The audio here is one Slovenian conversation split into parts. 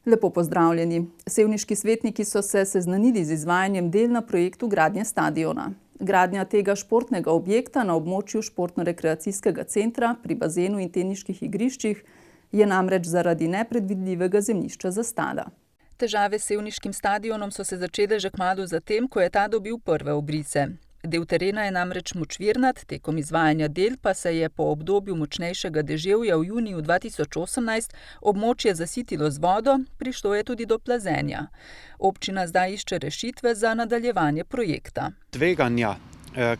Lepo pozdravljeni. Sevniški svetniki so se seznanili z izvajanjem del na projektu gradnje stadiona. Gradnja tega športnega objekta na območju športno-rekreacijskega centra pri bazenu in teniških igriščih je namreč zaradi nepredvidljivega zemljišča zastala. Težave s sevniškim stadionom so se začele že kmalu zatem, ko je ta dobil prve obrise. Del terena je namreč močvirnat, tekom izvajanja del pa se je po obdobju močnejšega deževja v juniju 2018 območje zasitilo z vodo, prišlo je tudi do plazenja. Občina zdaj išče rešitve za nadaljevanje projekta. Tveganja,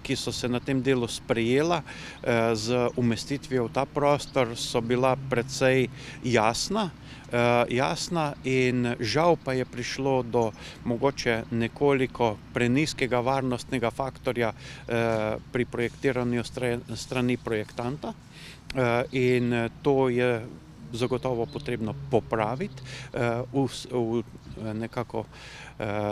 ki so se na tem delu sprejela z umestitvijo v ta prostor, so bila precej jasna in žal pa je prišlo do mogoče nekoliko prenizkega varnostnega faktorja pri projektiranju strani projektanta in to je zagotovo potrebno popraviti, nekako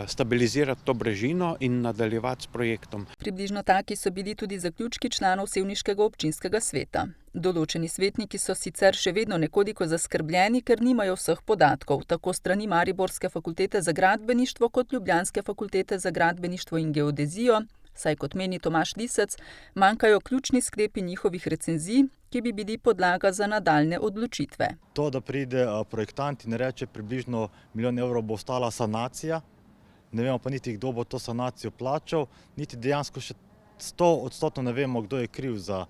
stabilizirati to brežino in nadaljevati s projektom. Približno taki so bili tudi zaključki članov sevniškega občinskega sveta. Določeni svetniki so sicer še vedno nekoliko zaskrbljeni, ker nimajo vseh podatkov, tako strani Mariborske fakultete za gradbeništvo kot Ljubljanske fakultete za gradbeništvo in geodezijo, saj kot meni Tomaž Lisec, manjkajo ključni sklepi njihovih recenzij, ki bi bili podlaga za nadaljne odločitve. To, da pride projektant in reče približno 1 milijon evrov bo ostala sanacija, ne vemo pa niti, kdo bo to sanacijo plačal, niti dejansko še 100% ne vemo, kdo je kriv za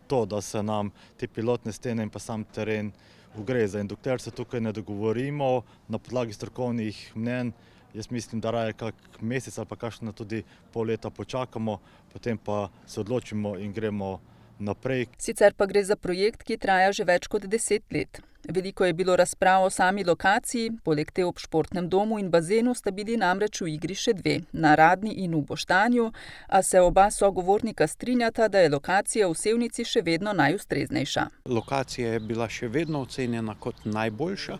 to, da se nam te pilotne stene in pa sam teren ugreza. In dokler se tukaj ne dogovorimo na podlagi strokovnih mnenj, jaz mislim, da raje kak mesec ali pa kakšno tudi pol leta počakamo, potem pa se odločimo in gremo naprej. Sicer pa gre za projekt, ki traja že več kot 10 let. Veliko je bilo razprav o sami lokaciji, poleg te ob športnem domu in bazenu sta bili namreč v igri še dve, na Radni in v Boštanju, a se oba sogovornika strinjata, da je lokacija v Sevnici še vedno najustreznejša. Lokacija je bila še vedno ocenjena kot najboljša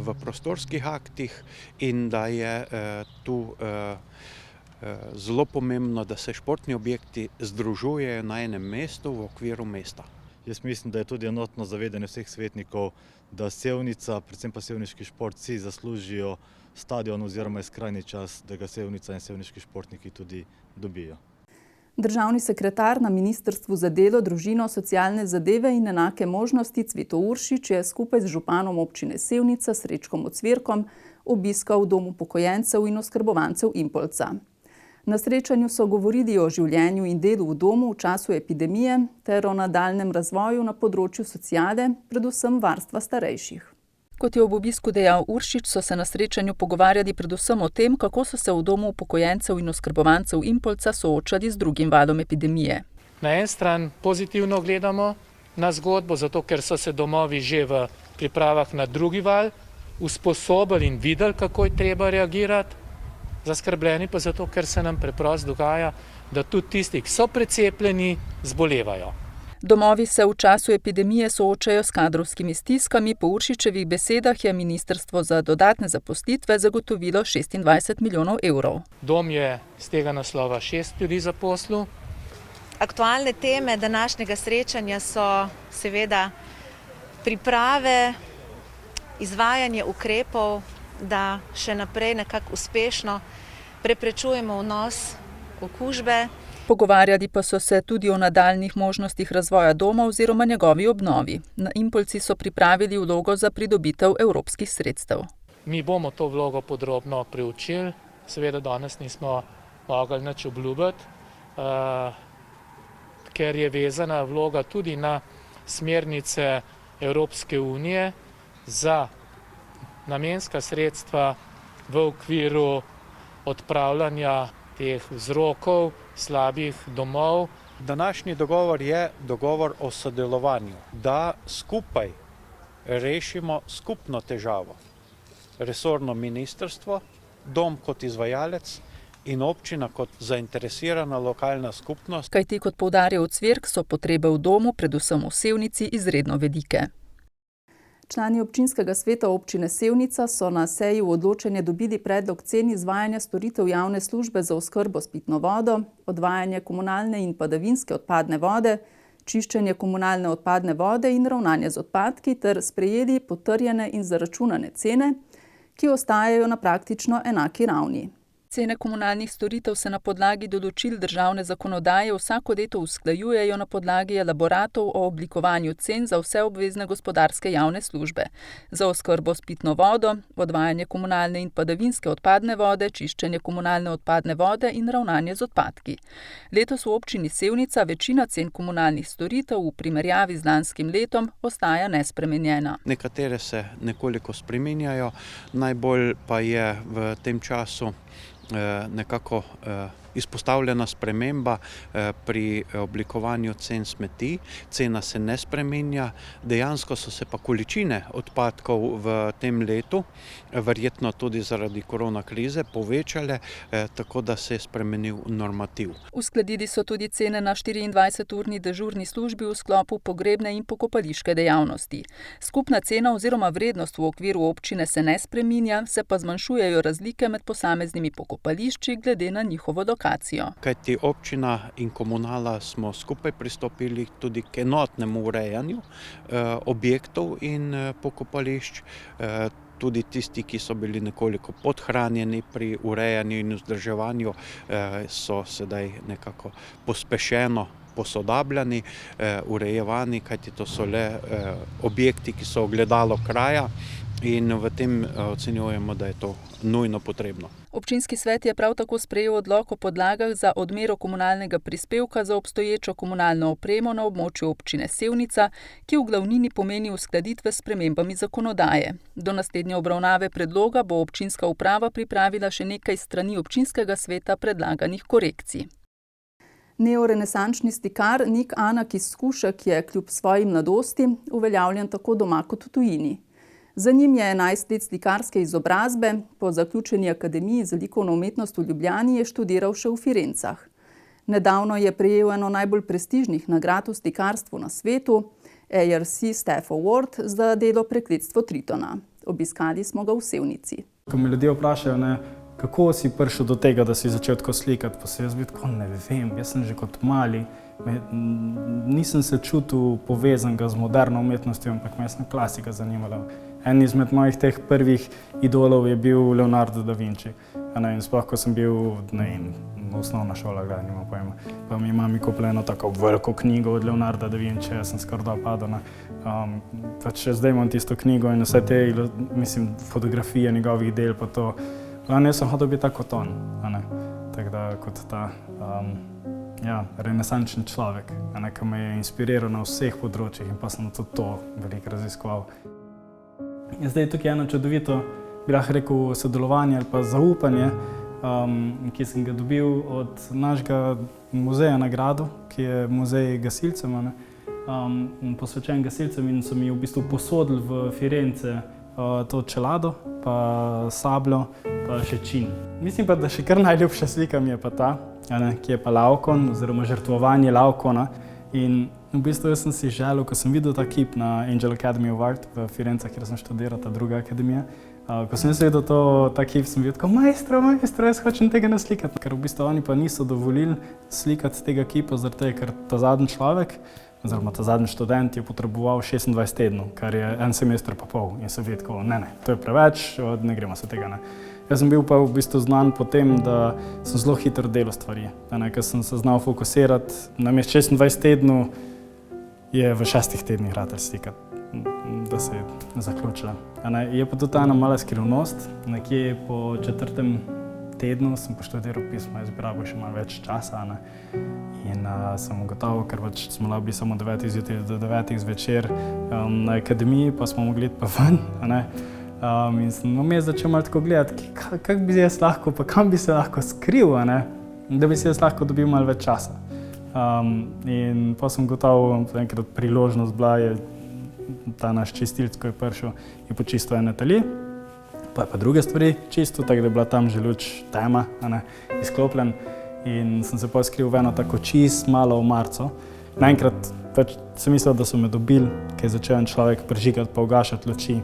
v prostorskih aktih in da je tu zelo pomembno, da se športni objekti združujejo na enem mestu v okviru mesta. Jaz mislim, da je tudi enotno zavedanje vseh svetnikov, da Sevnica, predvsem pa sevniški šport, si zaslužijo stadion oziroma je skrajni čas, da ga Sevnica in sevniški športniki tudi dobijo. Državni sekretar na Ministrstvu za delo, družino, socialne zadeve in enake možnosti Cveto Uršič je skupaj z županom občine Sevnica Srečkom Ocvirkom obiskal dom upokojencev in oskrbovancev Impolca. Na srečanju so govorili o življenju in delu v domu v času epidemije ter o nadaljnjem razvoju na področju sociale, predvsem varstva starejših. Kot je ob obisku dejal Uršič, so se na srečanju pogovarjali predvsem o tem, kako so se v domu upokojencev in oskrbovancev Impolca soočali z drugim valom epidemije. Na en stran pozitivno gledamo na zgodbo, zato ker so se domovi že v pripravah na drugi val usposobili in videli, kako je treba reagirati. Zaskrbljeni pa zato, ker se nam preprosto dogaja, da tudi tisti, ki so precepljeni, zbolevajo. Domovi se v času epidemije soočajo s kadrovskimi stiskami. Po Uršičevih besedah je ministrstvo za dodatne zaposlitve zagotovilo 26 milijonov evrov. Dom je z tega naslova 6 ljudi zaposlil. Aktualne teme današnjega srečanja so seveda priprave, izvajanje ukrepov, da še naprej nekako uspešno preprečujemo vnos okužbe. Pogovarjali pa so se tudi o nadaljnih možnostih razvoja doma oziroma njegovi obnovi. Na Impolci so pripravili vlogo za pridobitev evropskih sredstev. Mi bomo to vlogo podrobno preučili, seveda danes nismo mogli nič obljubiti, ker je vezana vloga tudi na smernice Evropske unije za namenska sredstva v okviru odpravljanja teh vzrokov slabih domov. Današnji dogovor je dogovor o sodelovanju, da skupaj rešimo skupno težavo. Resorno ministrstvo, dom kot izvajalec in občina kot zainteresirana lokalna skupnost. Kajti kot poudarja Ocvirk, so potrebe v domu, predvsem v Sevnici, izredno velike. Člani občinskega sveta občine Sevnica so na seji v odločanje dobili predlog cen izvajanja storitev javne službe za oskrbo s pitno vodo, odvajanje komunalne in padavinske odpadne vode, čiščenje komunalne odpadne vode in ravnanje z odpadki ter sprejeli potrjene in zaračunane cene, ki ostajajo na praktično enaki ravni. Cene komunalnih storitev se na podlagi določil državne zakonodaje vsako leto usklajujejo na podlagi elaboratov o oblikovanju cen za vse obvezne gospodarske javne službe. Za oskrbo s pitno vodo, odvajanje komunalne in padavinske odpadne vode, čiščenje komunalne odpadne vode in ravnanje z odpadki. Letos v občini Sevnica večina cen komunalnih storitev v primerjavi z lanskim letom ostaja nespremenjena. Nekatere se nekoliko spreminjajo, najbolj pa je v tem času nekako izpostavljena sprememba pri oblikovanju cen smeti. Cena se ne spreminja, dejansko so se pa količine odpadkov v tem letu, verjetno tudi zaradi korona krize, povečale, tako da se je spremenil normativ. Uskladili so tudi cene na 24-urni dežurni službi v sklopu pogrebne in pokopališke dejavnosti. Skupna cena oziroma vrednost v okviru občine se ne spreminja, se pa zmanjšujejo razlike med posameznimi pokopališči glede na njihovo lokacijo. Kajti občina in komunala smo skupaj pristopili tudi k enotnemu urejanju objektov in pokopališč. Tudi tisti, ki so bili nekoliko podhranjeni pri urejanju in vzdrževanju, so sedaj nekako pospešeno posodabljani, urejevani, kajti to so le objekti, ki so ogledalo kraja. In v tem ocenjujemo, da je to nujno potrebno. Občinski svet je prav tako sprejel odlok o podlagah za odmero komunalnega prispevka za obstoječo komunalno opremo na območju občine Sevnica, ki v glavnini pomeni uskladitve s spremembami zakonodaje. Do naslednje obravnave predloga bo občinska uprava pripravila še nekaj strani občinskega sveta predlaganih korekcij. Neorenesančni slikar Nik Anakis Skušek je kljub svoji mladosti uveljavljen tako doma kot v tujini. Za njim je 11 let slikarske izobrazbe, po zaključeni akademiji za likovno umetnost v Ljubljani je študiral še v Firencah. Nedavno je prejel eno najbolj prestižnih nagrad v slikarstvu na svetu, ARC Staff Award za delo Prekletstvo Tritona. Obiskali smo ga v Sevnici. Ko me ljudje vprašajo, kako si prišel do tega, da si začel tako slikati, pa se jaz tako ne vem, jaz sem že kot mali, nisem se čutil povezanega z moderno umetnostjo, ampak me je klasika zanimala. En izmed mojih teh prvih idolov je bil Leonardo da Vinci. In sploh, ko sem bil osnovna šola, nimam pojma, pa mi je mami kupila eno tako veliko knjigo od Leonarda da Vinci, jaz sem skoraj padel. Še zdaj imam tisto knjigo in vse te, fotografije njegovih del pa to. Jaz sem hotel biti tako kot on, tako da kot ta renesančni človek, ki me je inspiriral na vseh področjih in pa sem tudi to veliko raziskoval. Zdaj je tukaj eno čudovito, bi lahko rekel, sodelovanje ali pa zaupanje, ki sem ga dobil od našega muzeja na gradu, ki je muzej gasilcem, posvečen gasilcem in so mi v bistvu posodili v Firence to čelado, pa sabljo, pa še čin. Mislim pa, da še kar najljubša slika mi je pa ta, ki je pa Laokon, oziroma žrtvovanje Laokona. In v bistvu jaz sem si želel, ko sem videl ta kip na Angel Academy of Art v Firencah, kjer sem študiral, ta druga akademija, ko sem videl ta kip, sem bil tako, majstro, jaz hočem tega naslikati. Ker v bistvu oni pa niso dovolili slikati tega kipa, zaradi tega, ker ta zadnji človek, oziroma ta zadnji študent je potreboval 26 tednov, kar je en semester pa pol. In sem videl, ne, to je preveč, ne gremo se tega, Jaz sem bil pa v bistvu znan po tem, da sem zelo hitro delal stvari. Ker sem se znal fokusirati, namesto 26 tednov je v 6 tednih ratal slikati, da se je zaključila. Je pa tudi ena mala skrivnost, nekje po 4. tednu sem poštudiral pismo, jaz bi rabil še malo več časa. In sem ugotovil, ker smo bili samo 9 zjutraj do 9 zvečer na akademiji, pa smo mogli iti pa ven. In sem vmes začel malo tako gledati, kako bi jaz lahko, pa kam bi se lahko skril, da bi si jaz lahko dobil malo več časa. In pa sem gotovo, enkrat priložnost bila, je ta naš čistilc, ko je prišel, je počistil en atelje, pa je pa druge stvari čistil, tako da je bila tam že luč tema, izklopljen. In sem se pa skril v eno tako čist malo marco. Naenkrat sem mislil, da so me dobili, ker je začel en človek prižigati pa ugašati luči.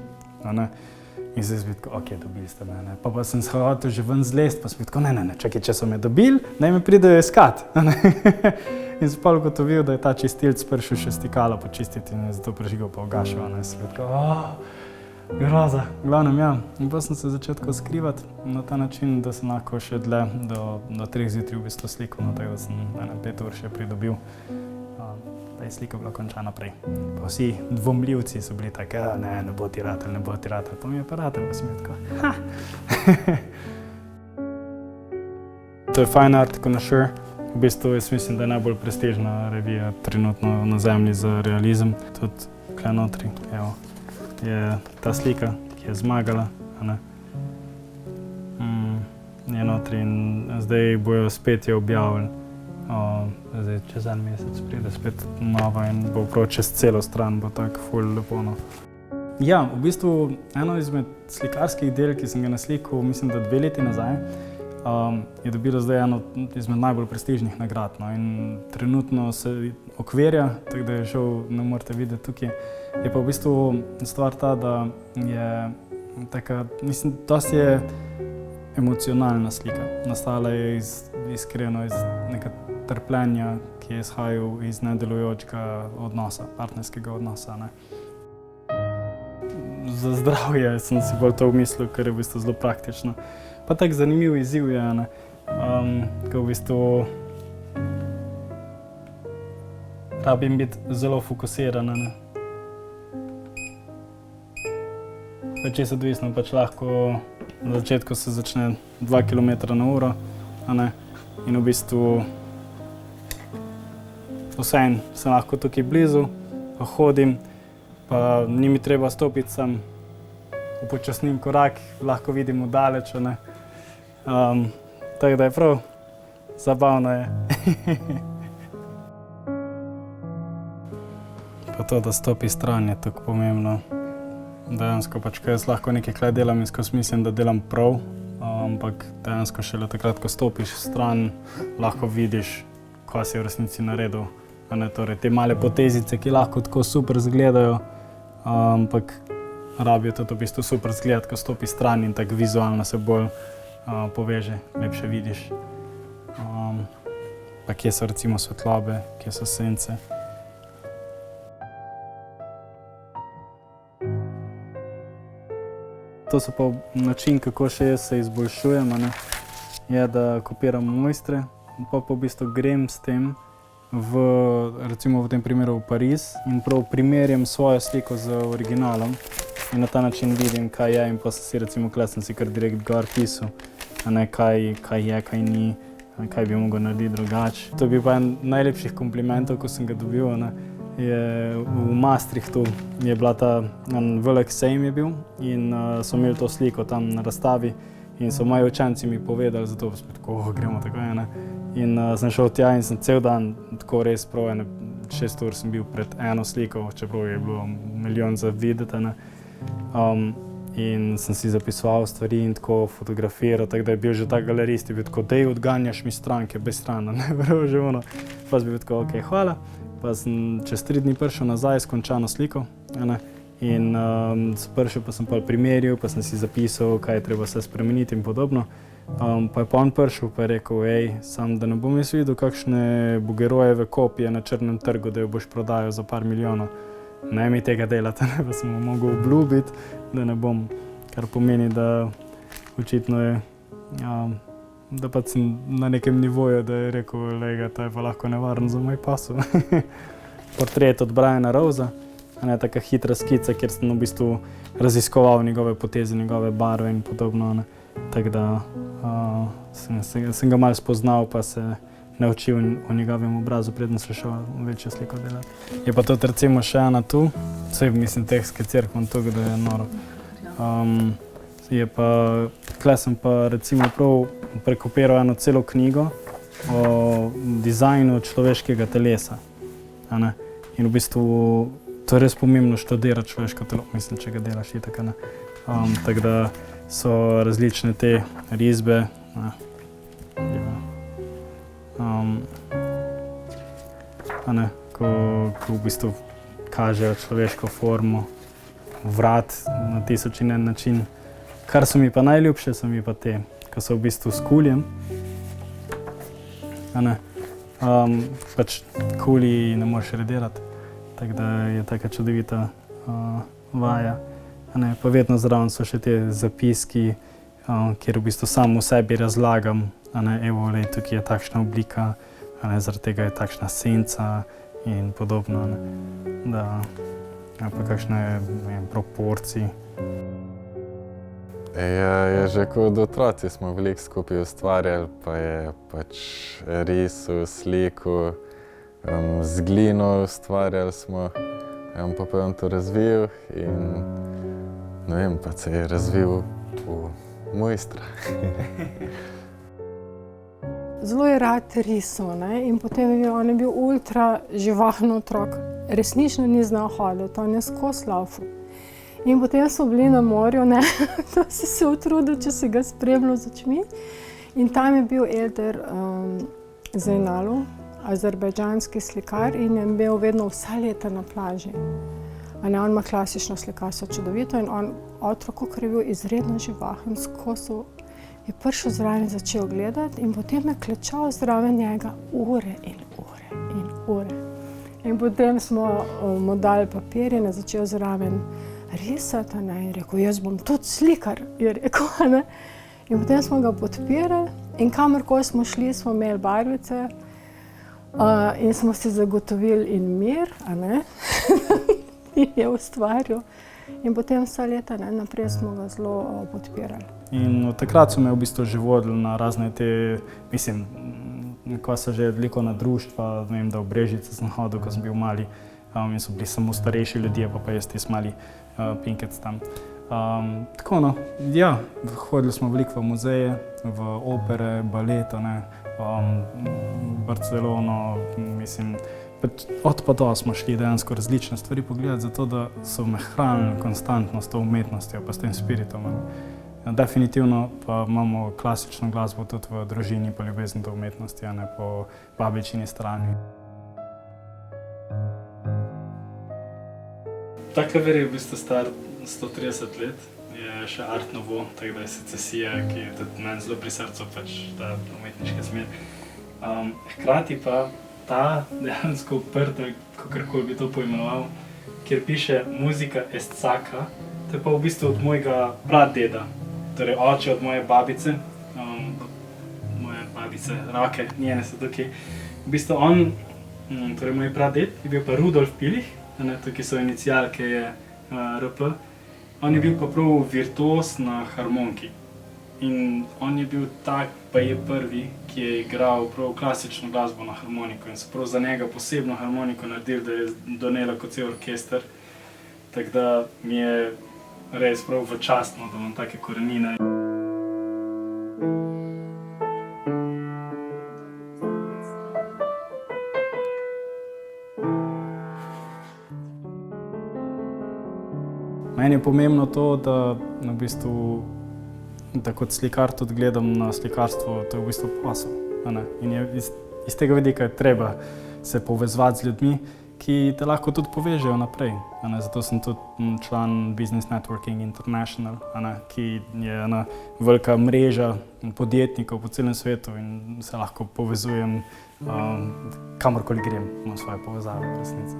In zdaj sem bil tako, dobili ste me. Pa sem se hotel že ven zlest, pa sem bil tako, ne, čakaj, če so me dobili, naj me pridejo iskat. In sem pa ugotovil, da je ta čistilc prišel še stikalo počistiti in je zato prižigal pa ugašal. Sem tako, groza, glavnem ja. In pa sem se začel tako skrivati na ta način, da sem lahko še dlje do 3 zjutraj v bistvu slikal, tako da sem 5 ur še pridobil. Da je slika bila končana prej. Pa vsi dvomljivci so bili tako, ne bo ti ratel, pa mi je pa ratel, pa sem je tako, To je Fine Art Connoisseur. V bistvu jaz mislim, da je najbolj prestižna revija trenutno na zemlji za realizem. Tudi tukaj notri, evo, je ta slika, ki je zmagala, je notri in zdaj bojo spet jo objavili. Zdaj, čez en mesec pride spet nova in bo prav čez celo stran, bo tako ful lepo. Ja, v bistvu eno izmed slikarskih del, ki sem ga naslikal, mislim, da 2 leti nazaj, je dobilo zdaj eno izmed najbolj prestižnih nagrad. In trenutno se okvirja, tako da je šel, ne morete videti tukaj. Je pa v bistvu stvar ta, da je taka, mislim, dosti je emocionalna slika. Nastala je iskreno iz nekaj trpljenja, ki je izhajal iz nedelujočega odnosa, partnerskega odnosa. Za zdravje sem si bolj to umislil, ker je v bistvu zelo praktično. Pa tak zanimiv izziv je, ko v bistvu rabim biti zelo fokusiran. Če se odvisno, pač lahko na začetku se začne 2 km/h, in v bistvu vseeno sem lahko tukaj blizu, pa hodim, pa ni mi treba stopiti sam, upočasnim korak, lahko vidim vdaleč. Tako da je prav, zabavno je. Pa to, da stopi stran, je tako pomembno. Dejansko pač, ko jaz lahko nekaj kle delam in skozi mislim, da delam prav, ampak dejansko šele takrat, ko stopiš stran, lahko vidiš, kaj si v resnici naredil. Torej, te male potezice, ki lahko tako super izgledajo, ampak rabijo tudi v bistvu super izgledati, ko stopi stran in tako vizualno se bolj poveže, lepše vidiš. Pa kje so recimo svetlobe, kje so sence. To so pa način, kako še jaz se izboljšujem, je, da kopiram mojstre, pa v bistvu grem s tem recimo v tem primeru v Pariz in prav primerjam svojo sliko z originalom in na ta način vidim, kaj je in pa si recimo sem si kar direkt gor pisal, kaj je, kaj ni, kaj bi mogel narediti drugače. To je bil pa en najlepših komplimentov, ko sem ga dobil. Je v Maastrichtu je bila en velik sejem je bil in so imeli to sliko tam na razstavi in so moji učenci mi povedali, zato pa smo tako, gremo tako. In sem šel tja in sem cel dan tako res prav, 6 ur sem bil pred eno sliko, čeprav je bilo milijon za videti. In sem si zapisoval stvari in tako fotografiral, tako da je bil že ta galerist, je bil tako, dej odganjaš mi stranke, bez strana, prav že ono. Pa sem bil tako, ok, hvala. Pa sem čez 3 dni prišel nazaj s končano sliko. In prišel pa sem pa primerjal, pa sem si zapisal, kaj je treba se spremeniti in podobno. Pa je pa on prišel pa je rekel, sam da ne bom jaz videl kakšne Bouguerojeve kopije na črnem trgu, da jo boš prodajal za par milijonov. Ne mi tega delati, pa sem mu mogel obljubiti, da ne bom, kar pomeni, da očitno je, da pa sem na nekem nivoju, da je rekel, lega, to je pa lahko nevarno za moj pasov. Portret od Briana Rosea, taka hitra skica, kjer sem v bistvu raziskoval njegove poteze, njegove barve in podobno. Tako da sem ga malo spoznal, pa se naučil o njegovem obrazu, predtem sem šel večjo sliko delati. Je pa tudi recimo še ena tu, vse mislim teh skicirk imam tukaj, da je noro. Je pa, tukaj sem pa recimo prav prekopiral eno celo knjigo o dizajnu človeškega telesa. In v bistvu to je res pomembno študirati človeško telo, mislim, če ga delaš itak. Tako da so različne te risbe, ko v bistvu kažejo človeško formo, vrat na tisoč in en način. Kar so mi pa najljubše, so mi pa te, ko so v bistvu s kuljem. pač kuli ne moreš redirati, tako da je taka čudovita vaja. Pa vedno zraven so še te zapiski, kjer v bistvu sam v sebi razlagam, evo, tukaj je takšna oblika, zaradi tega je takšna senca in podobno, pa kakšne proporcije. Je že kot otroci smo veliko skupaj ustvarjali, pa je pač risal, slikal, z glino ustvarjali smo, pa je on to razvil in ne vem, pa se je razvil v mojstra. Zelo je rad risal, in potem on je bil ultra živahen otrok. Resnično ni znal hoditi, on je skozi laufal. In potem smo bili na morju, to si se utrudil, če si ga spremljal z očmi. In tam je bil Elder Zeynalov, azerbajdžanski slikar, in je imel vedno vsa leta na plaži. On ima klasično slikarstvo čudovito in on, otrok, ki je bil izredno živahen, skozi je prišel zraven, začel gledati in potem je klečal zraven njega ure in ure in ure. In potem smo mu dali papir in je začel zraven risati, in rekel, jaz bom tudi slikar, je rekel, In potem smo ga podpirali in kamorkoli smo šli, smo imeli barvice in smo si zagotovili in mir, in je ustvaril. In potem vsa leta naprej smo ga zelo podpirali. In od takrat so me v bistvu že vodili na razne te, mislim, ko so že likovna društva, vem, da v Brežici sem hodil, ko sem bil mali, in so bili samo starejši ljudje, pa jaz tisti mali pinkec tam. Tako, ja, hodili smo veliko v muzeje, v opere, balet, Barcelono, mislim, od pa do smo šli dejansko različne stvari pogledati, zato da so me hranili konstantno s to umetnostjo, pa s tem spiritom. Definitivno pa imamo klasično glasbo tudi v družini, pa ljubezen do umetnosti, po babičini strani. Ta klaver je v bistvu star 130 let, je še Art Nouveau, tako da je secesija, ki je tudi meni zelo pri srcu, pač ta umetniška smer. Hkrati pa ta dejansko uprta, kakorkoli bi to poimenoval, kjer piše muzika escaka, to je pa v bistvu od mojega pradeda, torej oče od moje babice, moje babice Rake, njene so tukaj. V bistvu on, torej moj praded, je bil pa Rudolf Pilich, tukaj so inicialke je RP, on je bil pa prav virtuoz na harmoniki. In on je bil tak, pa je prvi, ki je igral prav klasično glasbo na harmoniko in so prav za njega posebno harmoniko naredili, da je donela kot cel orkester. Tako da mi je res prav v častno, da imam take korenine. Meni je pomembno to, da v bistvu da kot slikar tudi gledam na slikarstvo, to je v bistvu posel. In iz tega vidika je treba se povezovati z ljudmi, ki te lahko tudi povežejo naprej. Zato sem tudi član Business Networking International, ki je ena velika mreža podjetnikov po celem svetu in se lahko povezujem kamorkoli grem, imam svoje povezave v resnici.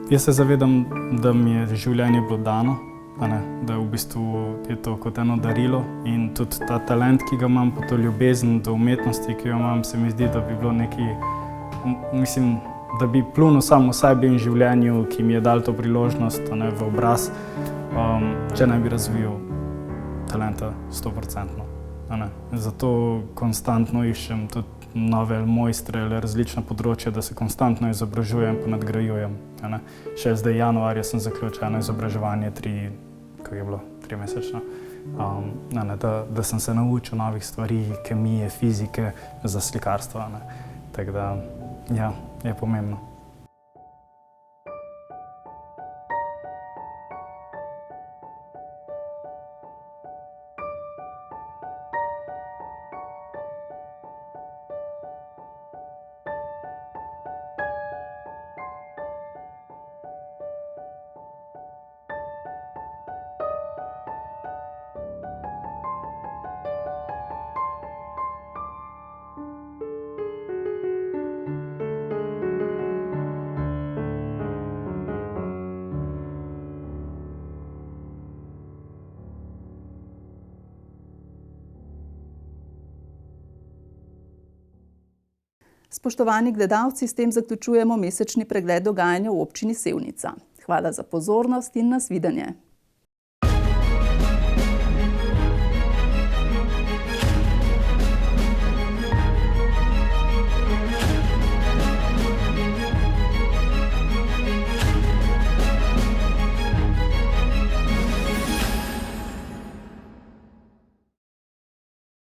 Jaz se zavedam, da mi je življenje bilo dano, da v bistvu je to kot eno darilo in tudi ta talent, ki ga imam, pa to ljubezen do umetnosti, ki jo imam, se mi zdi, da bi bilo nekaj, mislim, da bi plunil samo sebi in življenju, ki mi je dal to priložnost v obraz, če ne bi razvijal talenta 100%. Zato konstantno iščem tudi nove mojstre ali različna področja, da se konstantno izobražujem pa nadgrajujem. Še zdaj januarja sem zaključil eno izobraževanje, 3-mesečno, da sem se naučil novih stvari, kemije, fizike za slikarstvo. Tako da, ja, je pomembno. Spoštovani gledalci, s tem zaključujemo mesečni pregled dogajanja v občini Sevnica. Hvala za pozornost in nasvidenje.